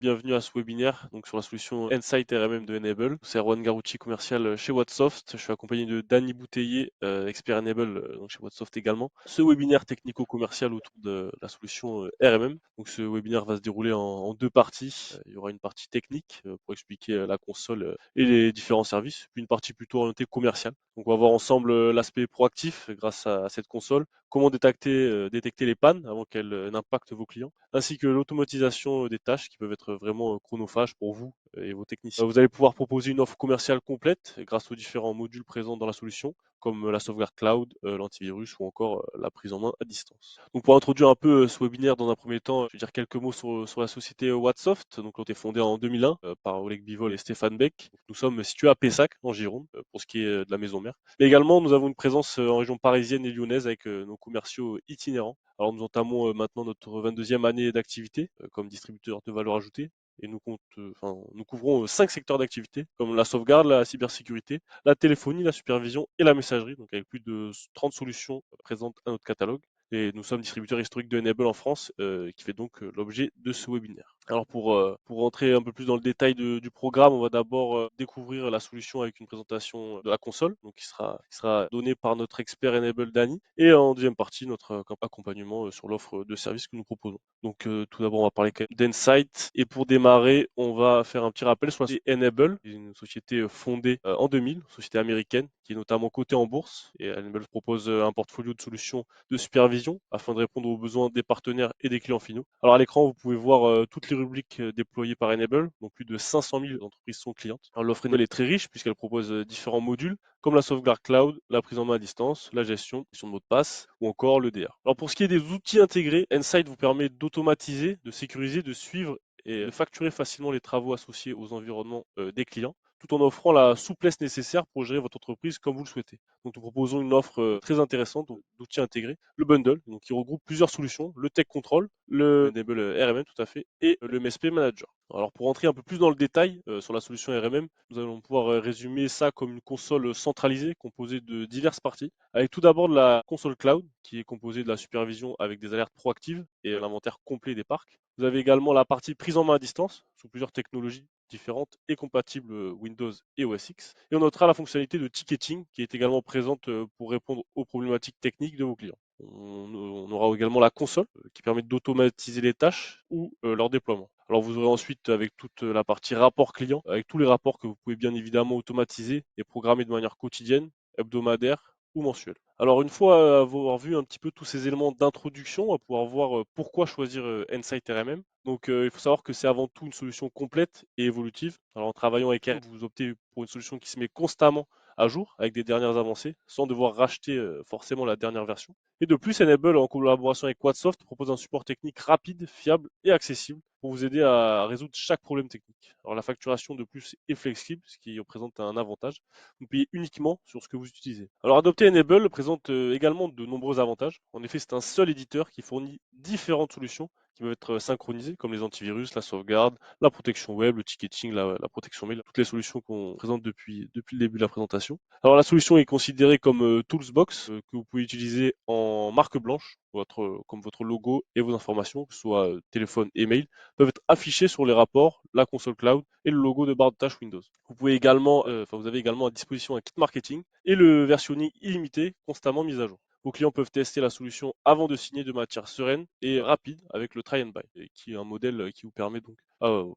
Bienvenue à ce webinaire donc sur la solution Insight RMM de Enable. C'est Erwan Garouti, commercial chez Wattsoft. Je suis accompagné de Dany Bouteiller, expert Enable donc chez Wattsoft également. Ce webinaire technico-commercial autour de la solution RMM. Donc ce webinaire va se dérouler en deux parties. Il y aura une partie technique pour expliquer la console et les différents services, puis une partie plutôt orientée commerciale. Donc on va voir ensemble l'aspect proactif grâce à cette console, comment détecter les pannes avant qu'elles n'impactent vos clients, ainsi que l'automatisation des tâches qui peuvent être vraiment chronophages pour vous et vos techniciens. Vous allez pouvoir proposer une offre commerciale complète grâce aux différents modules présents dans la solution, comme la sauvegarde cloud, l'antivirus ou encore la prise en main à distance. Donc pour introduire un peu ce webinaire dans un premier temps, je vais dire quelques mots sur la société Wattsoft. Donc on a été fondée en 2001 par Oleg Bivol et Stéphane Beck. Nous sommes situés à Pessac en Gironde pour ce qui est de la maison mère. Mais également nous avons une présence en région parisienne et lyonnaise avec nos commerciaux itinérants. Alors nous entamons maintenant notre 22e année d'activité comme distributeur de valeur ajoutée et nous couvrons 5 secteurs d'activité comme la sauvegarde, la cybersécurité, la téléphonie, la supervision et la messagerie, donc avec plus de 30 solutions présentes à notre catalogue. Et nous sommes distributeurs historiques de Enable en France, qui fait donc l'objet de ce webinaire. Alors pour rentrer un peu plus dans le détail du programme, on va d'abord découvrir la solution avec une présentation de la console, donc qui sera donnée par notre expert Enable Dany, et en deuxième partie notre accompagnement sur l'offre de services que nous proposons. Donc tout d'abord on va parler quand même d'Insight, et pour démarrer on va faire un petit rappel sur la société Enable, qui est une société fondée en 2000, une société américaine qui est notamment cotée en bourse, et Enable propose un portfolio de solutions de supervision afin de répondre aux besoins des partenaires et des clients finaux. Alors à l'écran, vous pouvez voir toutes les rubriques déployées par Enable, donc plus de 500 000 entreprises sont clientes. Alors l'offre Enable est très riche puisqu'elle propose différents modules comme la sauvegarde cloud, la prise en main à distance, la gestion de mot de passe ou encore l'EDR. Alors pour ce qui est des outils intégrés, Insight vous permet d'automatiser, de sécuriser, de suivre et de facturer facilement les travaux associés aux environnements des clients, tout en offrant la souplesse nécessaire pour gérer votre entreprise comme vous le souhaitez. Donc nous proposons une offre très intéressante d'outils intégrés, le bundle, donc qui regroupe plusieurs solutions, le Tech Control, le Enable RMM tout à fait, et le MSP Manager. Alors pour rentrer un peu plus dans le détail sur la solution RMM, nous allons pouvoir résumer ça comme une console centralisée composée de diverses parties, avec tout d'abord de la console cloud qui est composée de la supervision avec des alertes proactives et l'inventaire complet des parcs. Vous avez également la partie prise en main à distance sous plusieurs technologies différentes et compatibles Windows et OS X. Et on notera la fonctionnalité de ticketing qui est également présente pour répondre aux problématiques techniques de vos clients. On aura également la console qui permet d'automatiser les tâches ou leur déploiement. Alors vous aurez ensuite avec toute la partie rapport client, avec tous les rapports que vous pouvez bien évidemment automatiser et programmer de manière quotidienne, hebdomadaire ou mensuelle. Alors une fois avoir vu un petit peu tous ces éléments d'introduction, on va pouvoir voir pourquoi choisir Insight RMM. Donc il faut savoir que c'est avant tout une solution complète et évolutive. Alors en travaillant avec RMM, vous optez pour une solution qui se met constamment à jour avec des dernières avancées sans devoir racheter forcément la dernière version. Et de plus, Enable, en collaboration avec Wattsoft, propose un support technique rapide, fiable et accessible pour vous aider à résoudre chaque problème technique. Alors la facturation de plus est flexible, ce qui représente un avantage. Vous payez uniquement sur ce que vous utilisez. Alors adopter Enable présente également de nombreux avantages. En effet, c'est un seul éditeur qui fournit différentes solutions qui peuvent être synchronisées, comme les antivirus, la sauvegarde, la protection web, le ticketing, la protection mail, toutes les solutions qu'on présente depuis le début de la présentation. Alors la solution est considérée comme Toolsbox que vous pouvez utiliser en marque blanche, comme votre logo et vos informations, que ce soit téléphone et mail, peuvent être affichés sur les rapports, la console cloud et le logo de barre de tâche Windows. Vous avez également à disposition un kit marketing et le versionning illimité constamment mis à jour. Vos clients peuvent tester la solution avant de signer de manière sereine et rapide avec le try and buy, qui est un modèle qui vous permet donc,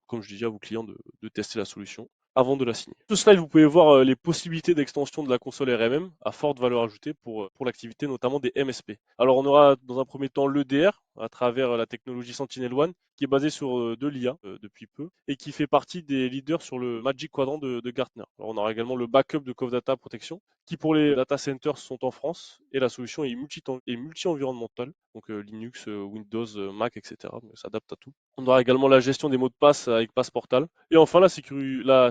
comme je disais à vos clients, de tester la solution avant de la signer. Sur ce slide, vous pouvez voir les possibilités d'extension de la console RMM à forte valeur ajoutée pour l'activité notamment des MSP. Alors on aura dans un premier temps l'EDR à travers la technologie Sentinel-One qui est basée sur de l'IA depuis peu et qui fait partie des leaders sur le Magic Quadrant de Gartner. Alors on aura également le backup de Cove Data Protection qui pour les data centers sont en France et la solution est multi-environnementale, donc Linux, Windows, Mac, etc. Mais ça s'adapte à tout. On aura également la gestion des mots de passe avec Passportal. Et enfin, la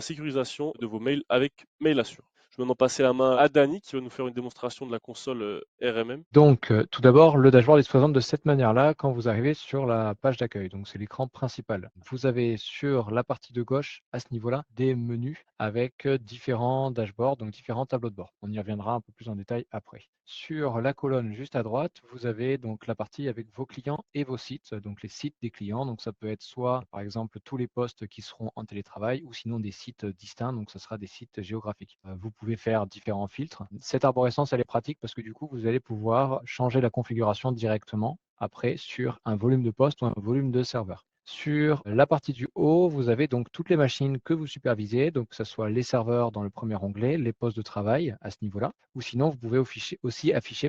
sécurisation de vos mails avec MailAssure. Je vais maintenant passer la main à Dany qui va nous faire une démonstration de la console RMM. Donc, tout d'abord, le dashboard il se présente de cette manière-là quand vous arrivez sur la page d'accueil. Donc, c'est l'écran principal. Vous avez sur la partie de gauche, à ce niveau-là, des menus avec différents dashboards, donc différents tableaux de bord. On y reviendra un peu plus en détail après. Sur la colonne juste à droite, vous avez donc la partie avec vos clients et vos sites, donc les sites des clients. Donc ça peut être soit par exemple tous les postes qui seront en télétravail ou sinon des sites distincts, donc ce sera des sites géographiques. Vous pouvez faire différents filtres. Cette arborescence, elle est pratique parce que du coup, vous allez pouvoir changer la configuration directement après sur un volume de poste ou un volume de serveur. Sur la partie du haut, vous avez donc toutes les machines que vous supervisez, donc que ce soit les serveurs dans le premier onglet, les postes de travail à ce niveau-là, ou sinon vous pouvez aussi afficher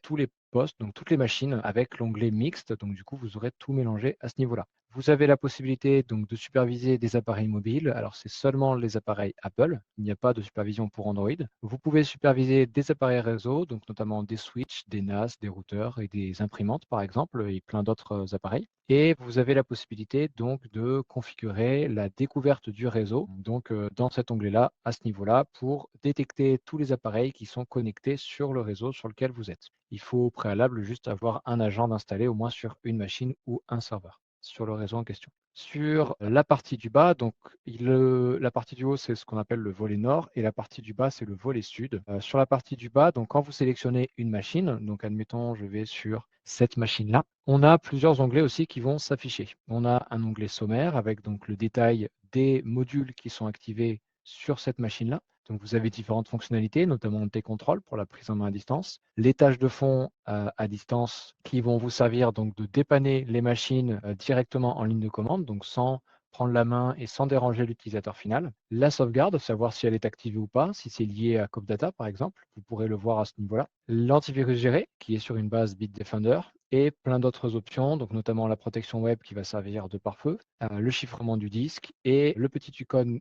tous les postes, donc toutes les machines avec l'onglet mixte, donc du coup vous aurez tout mélangé à ce niveau-là. Vous avez la possibilité donc de superviser des appareils mobiles. Alors c'est seulement les appareils Apple. Il n'y a pas de supervision pour Android. Vous pouvez superviser des appareils réseau, donc notamment des switches, des NAS, des routeurs et des imprimantes par exemple, et plein d'autres appareils. Et vous avez la possibilité donc de configurer la découverte du réseau, donc dans cet onglet-là, à ce niveau-là, pour détecter tous les appareils qui sont connectés sur le réseau sur lequel vous êtes. Il faut au préalable juste avoir un agent installé au moins sur une machine ou un serveur sur le réseau en question. Sur la partie du bas, donc la partie du haut, c'est ce qu'on appelle le volet nord et la partie du bas, c'est le volet sud. Sur la partie du bas, donc quand vous sélectionnez une machine, donc admettons, je vais sur cette machine-là, on a plusieurs onglets aussi qui vont s'afficher. On a un onglet sommaire avec donc le détail des modules qui sont activés sur cette machine-là. Donc, vous avez différentes fonctionnalités, notamment des contrôles pour la prise en main à distance, les tâches de fond à distance qui vont vous servir donc de dépanner les machines directement en ligne de commande, donc sans prendre la main et sans déranger l'utilisateur final. La sauvegarde, savoir si elle est activée ou pas, si c'est lié à Copdata par exemple, vous pourrez le voir à ce niveau-là. L'antivirus géré, qui est sur une base Bitdefender, et plein d'autres options, donc notamment la protection web qui va servir de pare-feu, le chiffrement du disque et le petit icône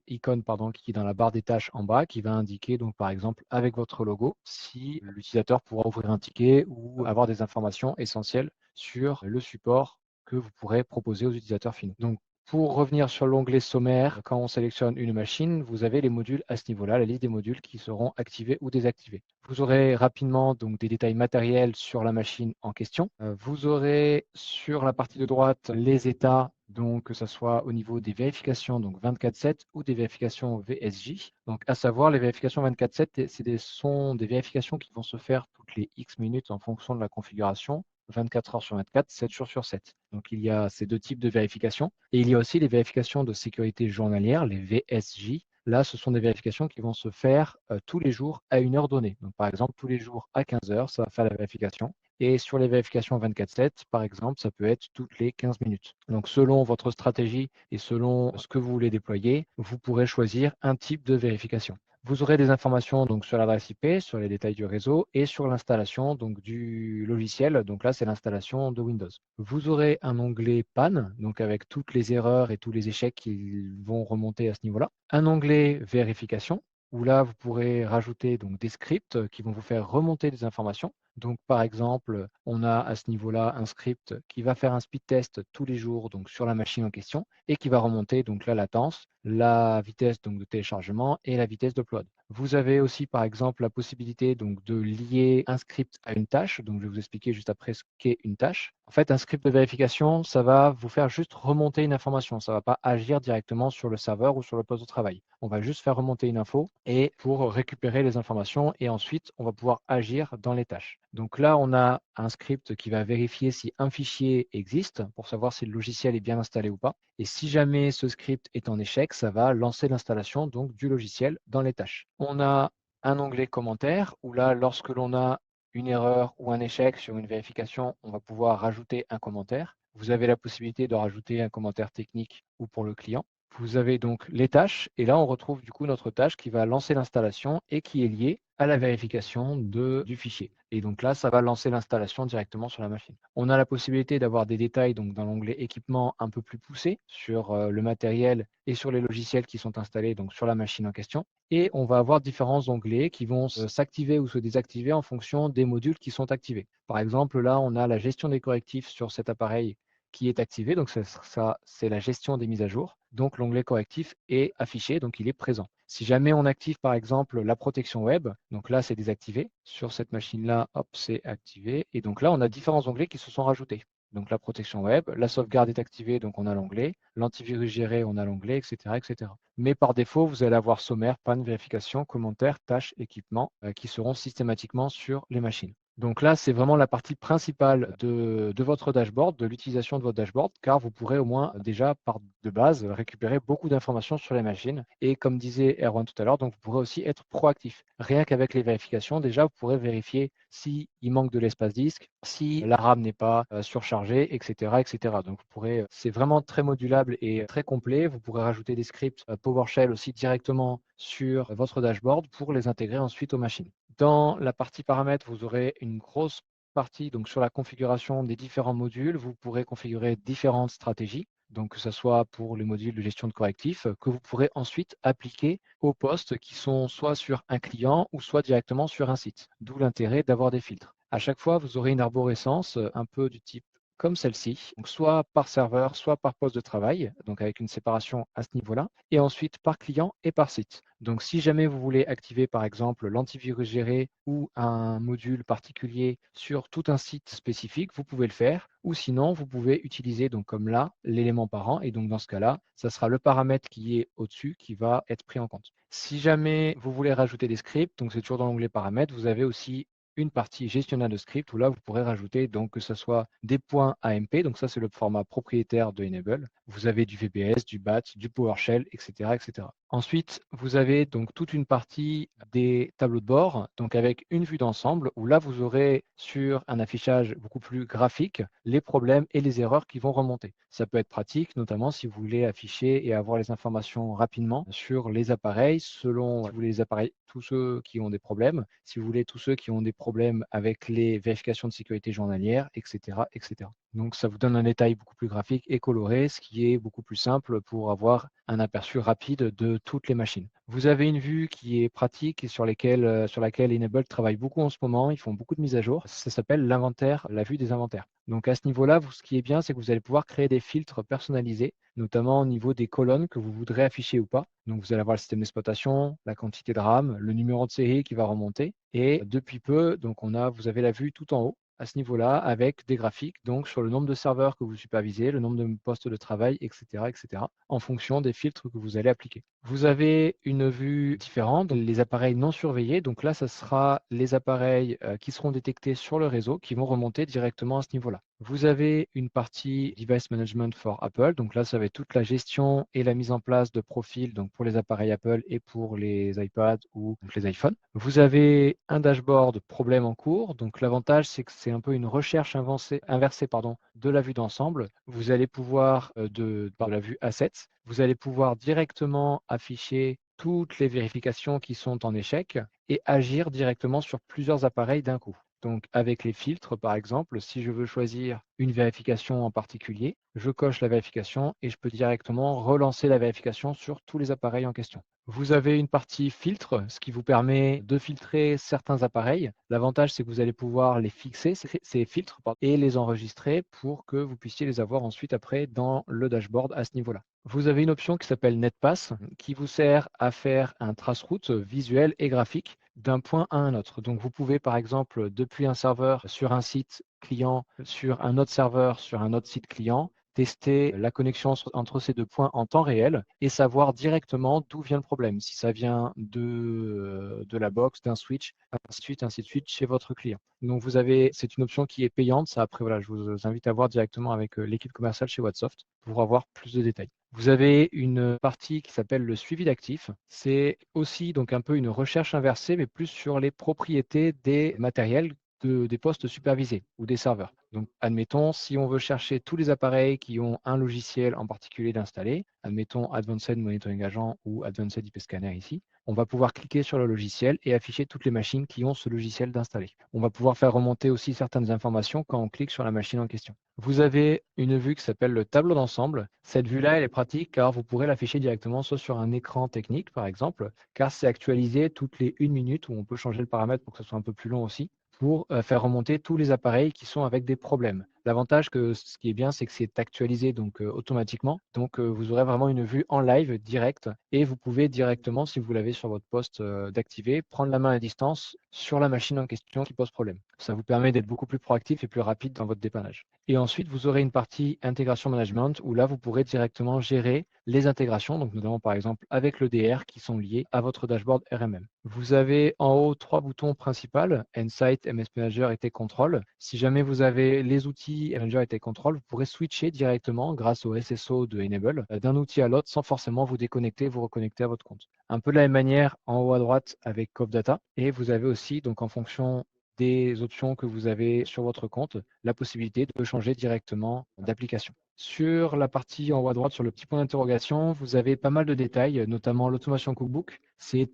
qui est dans la barre des tâches en bas qui va indiquer donc par exemple avec votre logo si l'utilisateur pourra ouvrir un ticket ou avoir des informations essentielles sur le support que vous pourrez proposer aux utilisateurs finaux. Donc pour revenir sur l'onglet sommaire, quand on sélectionne une machine, vous avez les modules à ce niveau-là, la liste des modules qui seront activés ou désactivés. Vous aurez rapidement donc des détails matériels sur la machine en question. Vous aurez sur la partie de droite les états, donc que ce soit au niveau des vérifications donc 24/7 ou des vérifications VSJ. Donc à savoir les vérifications 24/7, sont des vérifications qui vont se faire toutes les X minutes en fonction de la configuration. 24 heures sur 24, 7 jours sur 7. Donc il y a ces deux types de vérifications. Et il y a aussi les vérifications de sécurité journalière, les VSJ. Là, ce sont des vérifications qui vont se faire tous les jours à une heure donnée. Donc par exemple, tous les jours à 15 heures, ça va faire la vérification. Et sur les vérifications 24/7, par exemple, ça peut être toutes les 15 minutes. Donc selon votre stratégie et selon ce que vous voulez déployer, vous pourrez choisir un type de vérification. Vous aurez des informations donc sur l'adresse IP, sur les détails du réseau et sur l'installation donc du logiciel. Donc là, c'est l'installation de Windows. Vous aurez un onglet panne, donc avec toutes les erreurs et tous les échecs qui vont remonter à ce niveau-là. Un onglet vérification, où là, vous pourrez rajouter donc des scripts qui vont vous faire remonter des informations. Donc, par exemple, on a à ce niveau-là un script qui va faire un speed test tous les jours donc sur la machine en question et qui va remonter donc la latence, la vitesse donc de téléchargement et la vitesse d'upload. Vous avez aussi par exemple la possibilité donc de lier un script à une tâche. Donc, je vais vous expliquer juste après ce qu'est une tâche. En fait, un script de vérification, ça va vous faire juste remonter une information. Ça ne va pas agir directement sur le serveur ou sur le poste de travail. On va juste faire remonter une info et pour récupérer les informations et ensuite, on va pouvoir agir dans les tâches. Donc là, on a un script qui va vérifier si un fichier existe pour savoir si le logiciel est bien installé ou pas. Et si jamais ce script est en échec, ça va lancer l'installation donc du logiciel dans les tâches. On a un onglet commentaires où là, lorsque l'on a une erreur ou un échec sur une vérification, on va pouvoir rajouter un commentaire. Vous avez la possibilité de rajouter un commentaire technique ou pour le client. Vous avez donc les tâches et là, on retrouve du coup notre tâche qui va lancer l'installation et qui est liée à la vérification du fichier. Et donc là, ça va lancer l'installation directement sur la machine. On a la possibilité d'avoir des détails donc dans l'onglet équipement un peu plus poussé sur le matériel et sur les logiciels qui sont installés donc sur la machine en question. Et on va avoir différents onglets qui vont s'activer ou se désactiver en fonction des modules qui sont activés. Par exemple, là, on a la gestion des correctifs sur cet appareil qui est activé. Donc, ça c'est la gestion des mises à jour. Donc, l'onglet correctif est affiché, donc il est présent. Si jamais on active, par exemple, la protection web, donc là, c'est désactivé. Sur cette machine-là, hop, c'est activé. Et donc là, on a différents onglets qui se sont rajoutés. donc la protection web, la sauvegarde est activée, donc on a l'onglet, l'antivirus géré, on a l'onglet, etc., etc. Mais par défaut, vous allez avoir sommaire, panne, vérification, commentaires, tâches, équipements qui seront systématiquement sur les machines. Donc là, c'est vraiment la partie principale de votre dashboard, de l'utilisation de votre dashboard, car vous pourrez au moins déjà par de base récupérer beaucoup d'informations sur les machines. Et comme disait Erwan tout à l'heure, donc vous pourrez aussi être proactif. Rien qu'avec les vérifications, déjà, vous pourrez vérifier s'il manque de l'espace disque, si la RAM n'est pas surchargée, etc., etc. Donc vous pourrez, c'est vraiment très modulable et très complet. Vous pourrez rajouter des scripts PowerShell aussi directement sur votre dashboard pour les intégrer ensuite aux machines. Dans la partie paramètres, vous aurez une grosse partie donc sur la configuration des différents modules. Vous pourrez configurer différentes stratégies, donc que ce soit pour les modules de gestion de correctifs, que vous pourrez ensuite appliquer aux postes qui sont soit sur un client ou soit directement sur un site. D'où l'intérêt d'avoir des filtres. À chaque fois, vous aurez une arborescence un peu du type comme celle-ci, donc soit par serveur, soit par poste de travail, donc avec une séparation à ce niveau-là, et ensuite par client et par site. Donc si jamais vous voulez activer par exemple l'antivirus géré ou un module particulier sur tout un site spécifique, vous pouvez le faire, ou sinon vous pouvez utiliser donc comme là l'élément parent, et donc dans ce cas-là, ça sera le paramètre qui est au-dessus qui va être pris en compte. Si jamais vous voulez rajouter des scripts, donc c'est toujours dans l'onglet paramètres, vous avez aussi une partie gestionnaire de script où là, vous pourrez rajouter donc que ce soit des points AMP, donc ça c'est le format propriétaire de Enable. Vous avez du VBS, du BAT, du PowerShell, etc., etc. Ensuite, vous avez donc toute une partie des tableaux de bord, donc avec une vue d'ensemble où là, vous aurez sur un affichage beaucoup plus graphique les problèmes et les erreurs qui vont remonter. Ça peut être pratique, notamment si vous voulez afficher et avoir les informations rapidement sur les appareils, selon si vous voulez les appareils, tous ceux qui ont des problèmes, si vous voulez tous ceux qui ont des problèmes avec les vérifications de sécurité journalières, etc., etc. Donc, ça vous donne un détail beaucoup plus graphique et coloré, ce qui est beaucoup plus simple pour avoir un aperçu rapide de toutes les machines. Vous avez une vue qui est pratique et sur laquelle Enable travaille beaucoup en ce moment. Ils font beaucoup de mises à jour. Ça s'appelle l'inventaire, la vue des inventaires. Donc, à ce niveau-là, ce qui est bien, c'est que vous allez pouvoir créer des filtres personnalisés, notamment au niveau des colonnes que vous voudrez afficher ou pas. Donc, vous allez avoir le système d'exploitation, la quantité de RAM, le numéro de série qui va remonter. Et depuis peu, donc vous avez la vue tout en haut à ce niveau-là avec des graphiques donc sur le nombre de serveurs que vous supervisez, le nombre de postes de travail, etc., etc., en fonction des filtres que vous allez appliquer. Vous avez une vue différente, les appareils non surveillés. Donc là, ce sera les appareils qui seront détectés sur le réseau qui vont remonter directement à ce niveau-là. Vous avez une partie Device Management for Apple. Donc là, ça va être toute la gestion et la mise en place de profils donc pour les appareils Apple et pour les iPads ou donc les iPhones. Vous avez un dashboard problème en cours. Donc l'avantage, c'est que c'est un peu une recherche inversée de la vue d'ensemble. Vous allez pouvoir, par la vue Assets, vous allez pouvoir directement afficher toutes les vérifications qui sont en échec et agir directement sur plusieurs appareils d'un coup. Donc, avec les filtres, par exemple, si je veux choisir une vérification en particulier, je coche la vérification et je peux directement relancer la vérification sur tous les appareils en question. Vous avez une partie filtre, ce qui vous permet de filtrer certains appareils. L'avantage, c'est que vous allez pouvoir les fixer, ces filtres, et les enregistrer pour que vous puissiez les avoir ensuite après dans le dashboard à ce niveau-là. Vous avez une option qui s'appelle NetPass qui vous sert à faire un trace-route visuel et graphique d'un point à un autre. Donc, vous pouvez, par exemple, depuis un serveur sur un site client, sur un autre serveur, sur un autre site client, tester la connexion entre ces deux points en temps réel et savoir directement d'où vient le problème. Si ça vient de la box, d'un switch, ainsi de suite chez votre client. Donc, c'est une option qui est payante. Ça, après, voilà, je vous invite à voir directement avec l'équipe commerciale chez Wattsoft pour avoir plus de détails. Vous avez une partie qui s'appelle le suivi d'actifs. C'est aussi donc un peu une recherche inversée, mais plus sur les propriétés des matériels des postes supervisés ou des serveurs. Donc, admettons, si on veut chercher tous les appareils qui ont un logiciel en particulier d'installer, admettons Advanced Monitoring Agent ou Advanced IP Scanner ici, on va pouvoir cliquer sur le logiciel et afficher toutes les machines qui ont ce logiciel d'installer. On va pouvoir faire remonter aussi certaines informations quand on clique sur la machine en question. Vous avez une vue qui s'appelle le tableau d'ensemble. Cette vue-là, elle est pratique car vous pourrez l'afficher directement soit sur un écran technique, par exemple, car c'est actualisé toutes les 1 minute où on peut changer le paramètre pour que ce soit un peu plus long aussi, pour faire remonter tous les appareils qui sont avec des problèmes. L'avantage ce qui est bien, c'est que c'est actualisé donc automatiquement. Donc vous aurez vraiment une vue en live directe et vous pouvez directement, si vous l'avez sur votre poste d'activer, prendre la main à distance sur la machine en question qui pose problème. Ça vous permet d'être beaucoup plus proactif et plus rapide dans votre dépannage. Et ensuite, vous aurez une partie intégration management où là, vous pourrez directement gérer les intégrations, donc notamment par exemple avec l'EDR qui sont liés à votre dashboard RMM. Vous avez en haut 3 boutons principaux, Insight, MS Manager et Tech Control. Si jamais vous avez les outils Manager et Tech Control, vous pourrez switcher directement grâce au SSO de Enable d'un outil à l'autre sans forcément vous déconnecter, vous reconnecter à votre compte. Un peu de la même manière en haut à droite avec Cove Data. Et vous avez aussi, donc en fonction des options que vous avez sur votre compte, la possibilité de changer directement d'application. Sur la partie en haut à droite, sur le petit point d'interrogation, vous avez pas mal de détails, notamment l'Automation Cookbook. C'est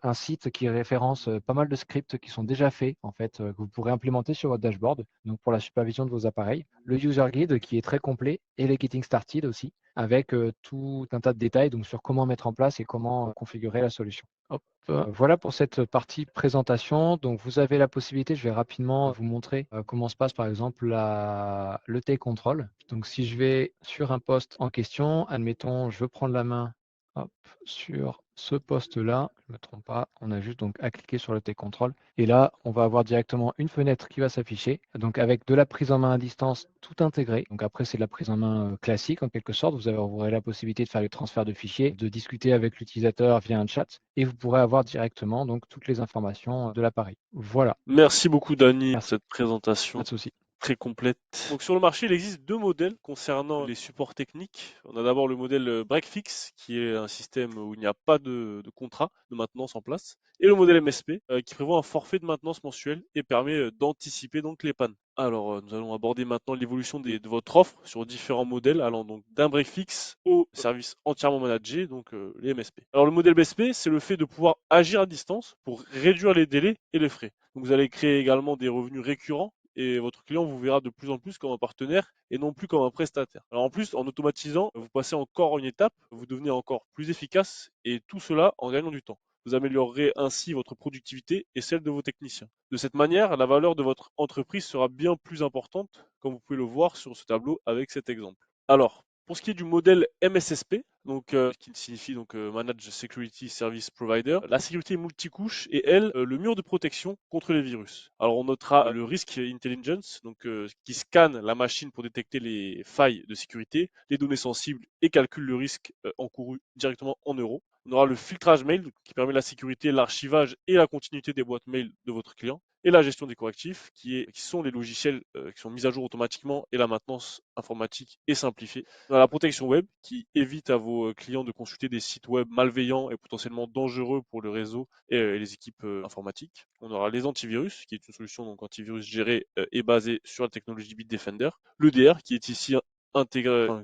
un site qui référence pas mal de scripts qui sont déjà faits, en fait, que vous pourrez implémenter sur votre dashboard, donc pour la supervision de vos appareils. Le User Guide qui est très complet et les Getting Started aussi, avec tout un tas de détails donc, sur comment mettre en place et comment configurer la solution. Hop. Voilà pour cette partie présentation. Donc, vous avez la possibilité, je vais rapidement vous montrer comment se passe par exemple le Take Control. Donc, si je vais sur un poste en question, admettons, je veux prendre la main hop, sur ce poste-là, je ne me trompe pas, on a juste donc à cliquer sur le Take Control. Et là, on va avoir directement une fenêtre qui va s'afficher, donc avec de la prise en main à distance tout intégré. Donc après, c'est de la prise en main classique en quelque sorte. Vous aurez la possibilité de faire les transferts de fichiers, de discuter avec l'utilisateur via un chat, et vous pourrez avoir directement donc toutes les informations de l'appareil. Voilà, Merci beaucoup, Dani, pour merci, cette pas présentation de souci. très complète. Donc sur le marché, il existe deux modèles concernant les supports techniques. On a d'abord le modèle Breakfix, qui est un système où il n'y a pas de contrat de maintenance en place, et le modèle MSP, qui prévoit un forfait de maintenance mensuel et permet d'anticiper donc les pannes. Alors, nous allons aborder maintenant l'évolution de votre offre sur différents modèles, allant donc d'un break-fix au service entièrement managé, donc les MSP. Alors, le modèle MSP, c'est le fait de pouvoir agir à distance pour réduire les délais et les frais. Donc, vous allez créer également des revenus récurrents et votre client vous verra de plus en plus comme un partenaire et non plus comme un prestataire. Alors en plus, en automatisant, vous passez encore une étape, vous devenez encore plus efficace et tout cela en gagnant du temps. Vous améliorerez ainsi votre productivité et celle de vos techniciens. De cette manière, la valeur de votre entreprise sera bien plus importante, comme vous pouvez le voir sur ce tableau avec cet exemple. Alors, pour ce qui est du modèle MSSP, donc, qui signifie donc Managed Security Service Provider, la sécurité multicouche est elle le mur de protection contre les virus. Alors on notera le Risk Intelligence, donc qui scanne la machine pour détecter les failles de sécurité, les données sensibles et calcule le risque encouru directement en euros. On aura le filtrage mail qui permet la sécurité, l'archivage et la continuité des boîtes mail de votre client. Et la gestion des correctifs qui sont les logiciels qui sont mis à jour automatiquement et la maintenance informatique est simplifiée. On a la protection web qui évite à vos clients de consulter des sites web malveillants et potentiellement dangereux pour le réseau et les équipes informatiques. On aura les antivirus qui est une solution donc antivirus gérée et basée sur la technologie Bitdefender. L'EDR qui est ici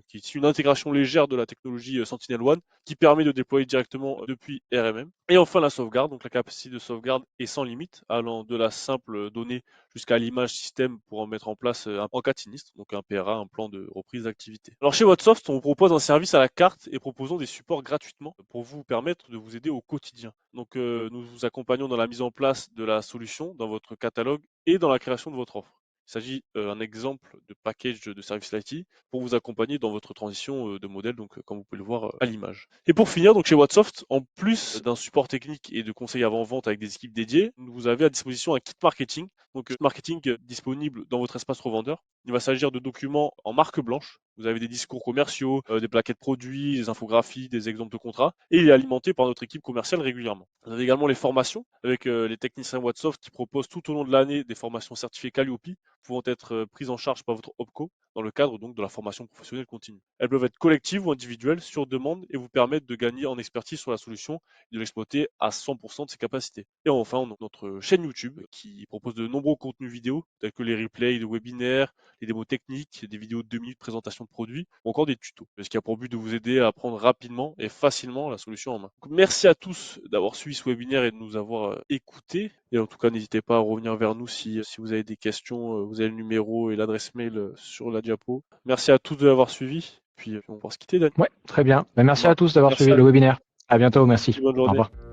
qui est une intégration légère de la technologie Sentinel-One qui permet de déployer directement depuis RMM. Et enfin la sauvegarde, donc la capacité de sauvegarde est sans limite, allant de la simple donnée jusqu'à l'image système pour en mettre en place en cas de sinistre, donc un PRA, un plan de reprise d'activité. Alors chez Whatsoft, on vous propose un service à la carte et proposons des supports gratuitement pour vous permettre de vous aider au quotidien. Donc nous vous accompagnons dans la mise en place de la solution dans votre catalogue et dans la création de votre offre. Il s'agit d'un exemple de package de service IT pour vous accompagner dans votre transition de modèle, donc comme vous pouvez le voir à l'image. Et pour finir, donc chez Whatsoft, en plus d'un support technique et de conseils avant-vente avec des équipes dédiées, vous avez à disposition un kit marketing, donc kit marketing disponible dans votre espace revendeur. Il va s'agir de documents en marque blanche. Vous avez des discours commerciaux, des plaquettes produits, des infographies, des exemples de contrats, et il est alimenté par notre équipe commerciale régulièrement. Vous avez également les formations avec les techniciens Whatsoft qui proposent tout au long de l'année des formations certifiées Calliope pouvant être prises en charge par votre OPCO dans le cadre donc de la formation professionnelle continue. Elles peuvent être collectives ou individuelles sur demande et vous permettre de gagner en expertise sur la solution et de l'exploiter à 100% de ses capacités. Et enfin, on a notre chaîne YouTube qui propose de nombreux contenus vidéo tels que les replays de webinaires, les démos techniques, des vidéos de 2 minutes de présentation de produits ou encore des tutos. Ce qui a pour but de vous aider à apprendre rapidement et facilement la solution en main. Donc, merci à tous d'avoir suivi ce webinaire et de nous avoir écoutés. Et en tout cas, n'hésitez pas à revenir vers nous si vous avez des questions. Vous avez le numéro et l'adresse mail sur la diapo. Merci à tous de l'avoir suivi. Puis on va pouvoir se quitter, Dan. Ouais, très bien. Ben, merci à tous d'avoir Merci suivi à le vous. webinaire. À bientôt, merci. Bonne Au journée. revoir.